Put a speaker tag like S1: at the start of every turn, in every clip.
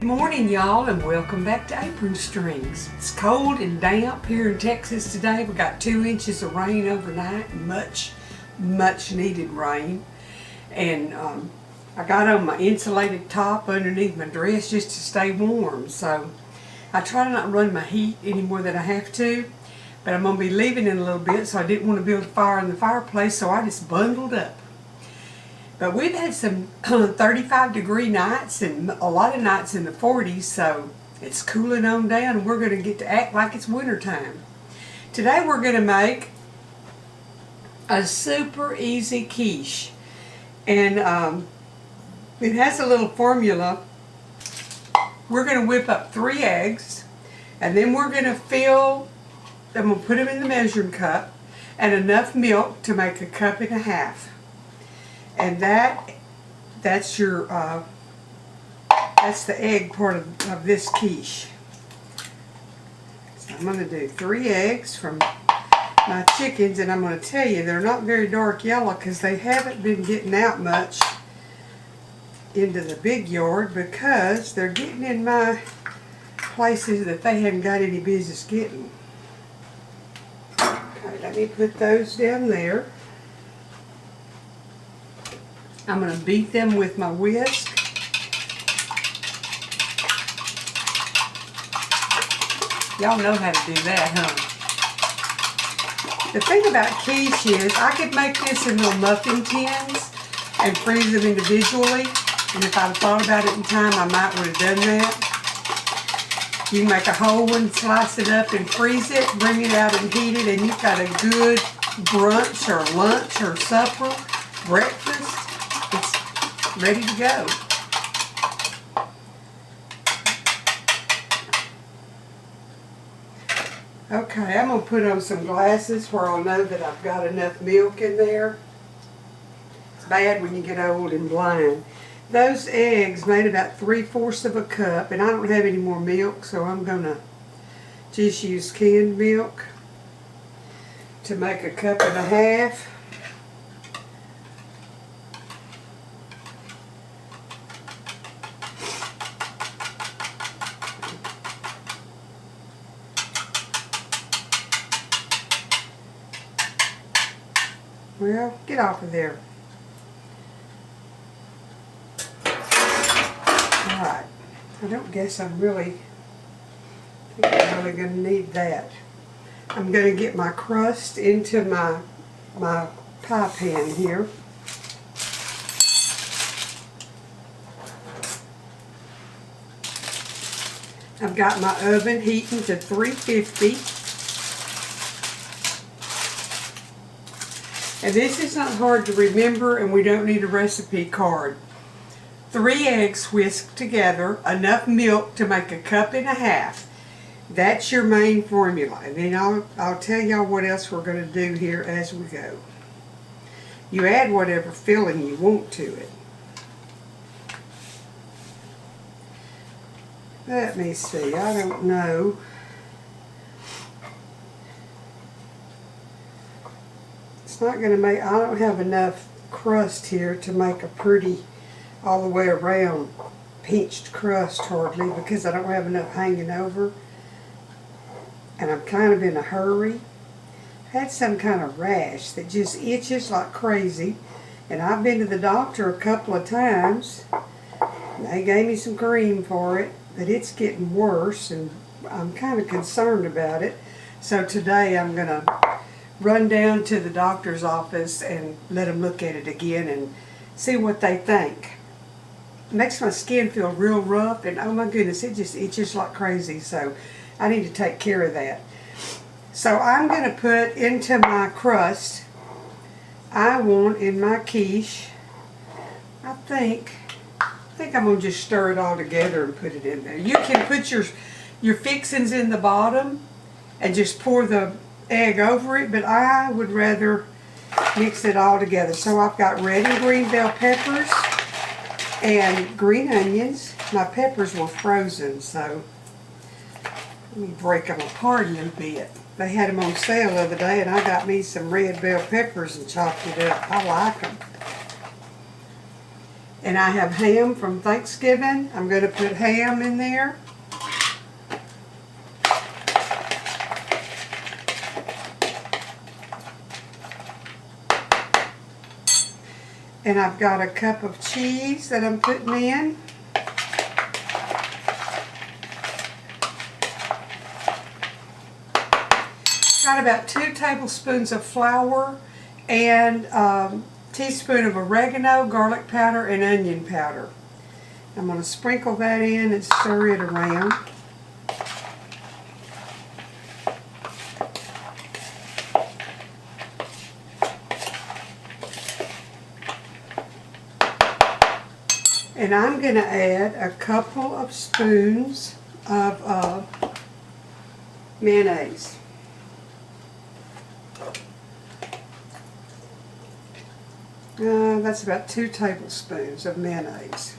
S1: Morning, y'all, and welcome back to Apron Strings. It's cold and damp here in Texas today. We got 2 inches of rain overnight, much needed rain. And I got on my insulated top underneath my dress just to stay warm. So I try not to run my heat any more than I have to, but I'm gonna be leaving in a little bit, so I didn't want to build a fire in the fireplace, so I just bundled up. But we've had some 35-degree nights and a lot of nights in the 40s, so it's cooling on down and we're going to get to act like it's wintertime. Today we're going to make a super easy quiche. And it has a little formula. We're going to whip up 3 eggs, and then we're going to I'm going to put them in the measuring cup, and enough milk to make a 1.5 cups. And that's your that's the egg part of this quiche. So I'm going to do 3 eggs from my chickens, and I'm going to tell you they're not very dark yellow because they haven't been getting out much into the big yard because they're getting in my places that they haven't got any business getting. Okay, let me put those down there. I'm going to beat them with my whisk. Y'all know how to do that, huh? The thing about quiche is I could make this in little muffin tins and freeze them individually. And if I'd thought about it in time, I might would have done that. You can make a whole one, slice it up and freeze it, bring it out and heat it, and you've got a good brunch or lunch or supper, breakfast. It's ready to go. Okay, I'm going to put on some glasses where I'll know that I've got enough milk in there. It's bad when you get old and blind. Those eggs made about 3/4 cup, and I don't have any more milk, so I'm going to just use canned milk to make a 1.5 cups. Well, get off of there. Alright, I don't guess I'm really going to need that. I'm going to get my crust into my pie pan here. I've got my oven heating to 350. And this is not hard to remember, and we don't need a recipe card. 3 eggs whisked together, enough milk to make a 1.5 cups. That's your main formula. And then I'll tell y'all what else we're going to do here as we go. You add whatever filling you want to it. Let me see, I don't know. It's not going to make, I don't have enough crust here to make a pretty all the way around pinched crust hardly, because I don't have enough hanging over, and I'm kind of in a hurry. I had some kind of rash that just itches like crazy, and I've been to the doctor a couple of times. They gave me some cream for it, but it's getting worse, and I'm kind of concerned about it. So today I'm going to run down to the doctor's office and let them look at it again and see what they think. It makes my skin feel real rough, and oh my goodness, it just itches like crazy, so I need to take care of that. So I'm going to put into my crust, I want in my quiche, I think I'm going to just stir it all together and put it in there. You can put your fixings in the bottom and just pour the egg over it, but I would rather mix it all together. So I've got red and green bell peppers and green onions. My peppers were frozen, so let me break them apart a little bit. They had them on sale the other day, and I got me some red bell peppers and chopped it up. I like them. And I have ham from Thanksgiving. I'm going to put ham in there. And I've got a cup of cheese that I'm putting in. Got about 2 tablespoons of flour and a teaspoon of oregano, garlic powder, and onion powder. I'm going to sprinkle that in and stir it around. And I'm going to add a couple of spoons of mayonnaise. That's about 2 tablespoons of mayonnaise.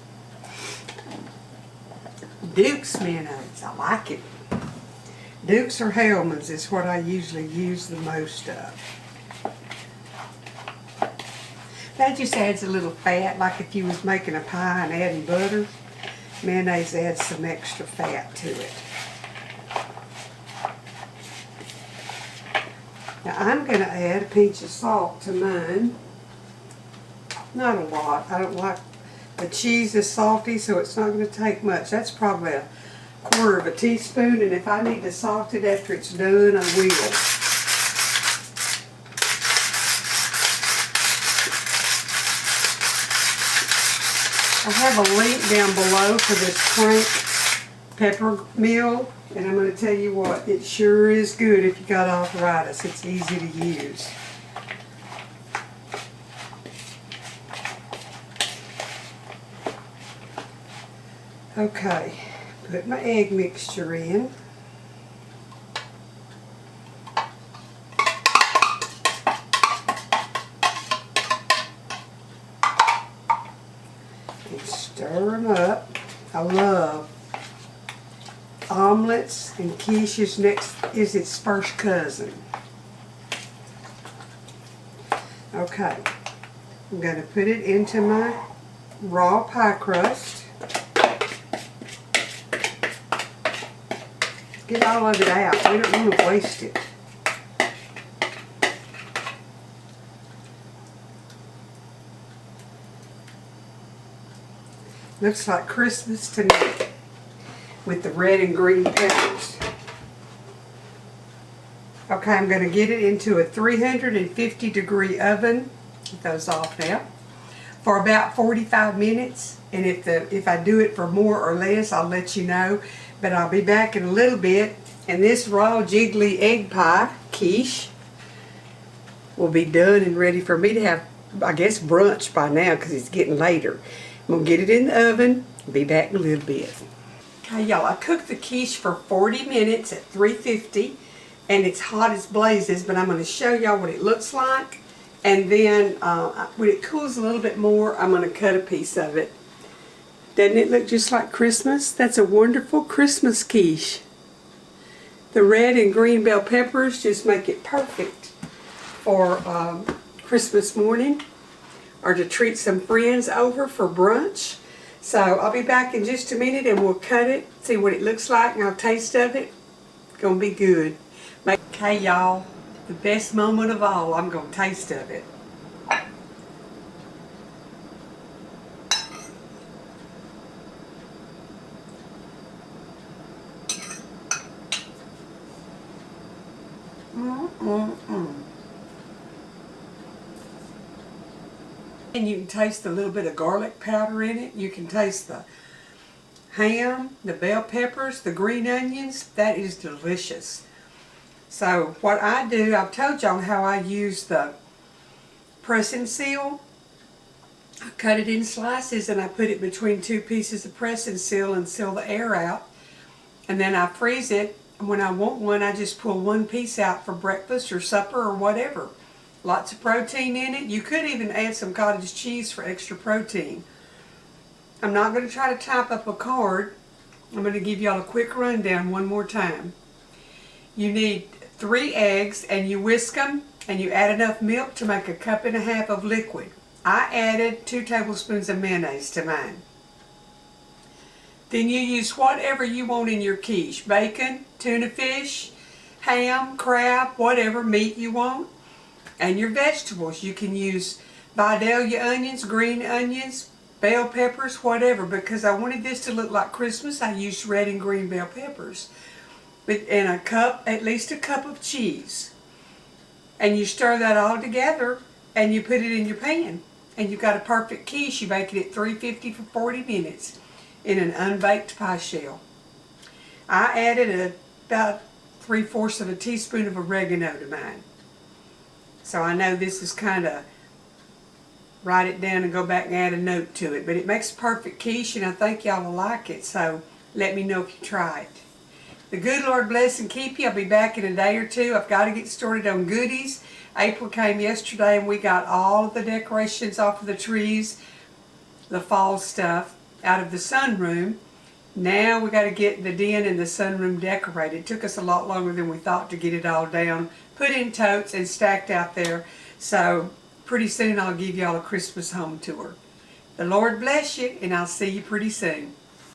S1: Duke's mayonnaise, I like it. Duke's or Hellman's is what I usually use the most of. That just adds a little fat, like if you was making a pie and adding butter. Mayonnaise adds some extra fat to it. Now I'm going to add a pinch of salt to mine. Not a lot. I don't like the cheese is salty, so it's not going to take much. That's probably a 1/4 teaspoon, and if I need to salt it after it's done, I will. I have a link down below for this crank pepper mill, and I'm going to tell you what, it sure is good if you got arthritis. It's easy to use. Okay, put my egg mixture in. And stir them up. I love omelets, and quiche is its first cousin. Okay, I'm going to put it into my raw pie crust. Get all of it out. We don't want to waste it. Looks like Christmas to me with the red and green peppers. Okay, I'm going to get it into a 350-degree oven. Get those off now. For about 45 minutes. And if I do it for more or less, I'll let you know. But I'll be back in a little bit, and this raw jiggly egg pie, quiche, will be done and ready for me to have, I guess, brunch by now because it's getting later. I'm going to get it in the oven, be back in a little bit. Okay, y'all, I cooked the quiche for 40 minutes at 350, and it's hot as blazes, but I'm going to show y'all what it looks like. And then when it cools a little bit more, I'm going to cut a piece of it. Doesn't it look just like Christmas? That's a wonderful Christmas quiche. The red and green bell peppers just make it perfect for Christmas morning or to treat some friends over for brunch. So I'll be back in just a minute and we'll cut it, see what it looks like, and I'll taste of it. It's going to be good. Okay, y'all, the best moment of all, I'm going to taste of it. And you can taste a little bit of garlic powder in it. You can taste the ham, the bell peppers, the green onions. That is delicious. So what I do, I've told y'all how I use the press and seal. I cut it in slices and I put it between 2 pieces of press and seal the air out. And then I freeze it. And when I want one, I just pull 1 piece out for breakfast or supper or whatever. Lots of protein in it. You could even add some cottage cheese for extra protein. I'm not going to try to type up a card. I'm going to give y'all a quick rundown one more time. You need 3 eggs and you whisk them and you add enough milk to make a 1.5 cups of liquid. I added 2 tablespoons of mayonnaise to mine. Then you use whatever you want in your quiche. Bacon, tuna fish, ham, crab, whatever meat you want. And your vegetables. You can use Vidalia onions, green onions, bell peppers, whatever. Because I wanted this to look like Christmas, I used red and green bell peppers. And a cup, at least a cup of cheese. And you stir that all together and you put it in your pan. And you've got a perfect quiche. You bake it at 350 for 40 minutes in an unbaked pie shell. I added about 3/4 of a teaspoon of oregano to mine. So I know this is kind of, write it down and go back and add a note to it. But it makes a perfect quiche and I think y'all will like it. So let me know if you try it. The good Lord bless and keep you. I'll be back in a day or two. I've got to get started on goodies. April came yesterday and we got all of the decorations off of the trees, the fall stuff, out of the sunroom. Now we got to get the den and the sunroom decorated. It took us a lot longer than we thought to get it all down, put in totes and stacked out there. So pretty soon I'll give y'all a Christmas home tour. The Lord bless you and I'll see you pretty soon.